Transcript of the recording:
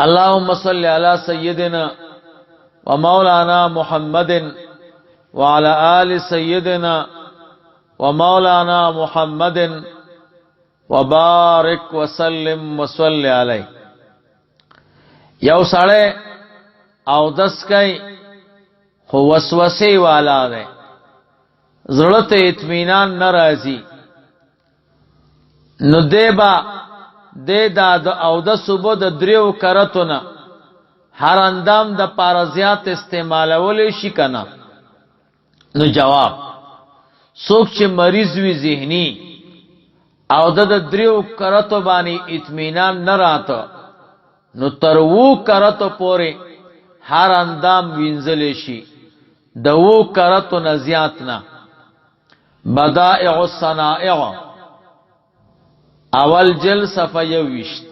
اللهم صل على سيدنا ومولانا محمد وعلى آل سيدنا ومولانا محمد وبارك وسلم وصل علیه. یو سړی او دس کوي خو وسوسه والا دی، زړه ته اطمینان ناراضي، نو دیبا دا او د صبح د دریو کرتونه هر اندام د پارزیات استعمالول شي کنه. نو جواب څوک چې مریض وي ذهني او د دریو کرتو باندې اطمینان نه راته، نو تر وو کرتو پورې هر اندام وینځل شي، د وو کرتو نه زیات نه. بدائع الصنائع اول جل صفحه 21.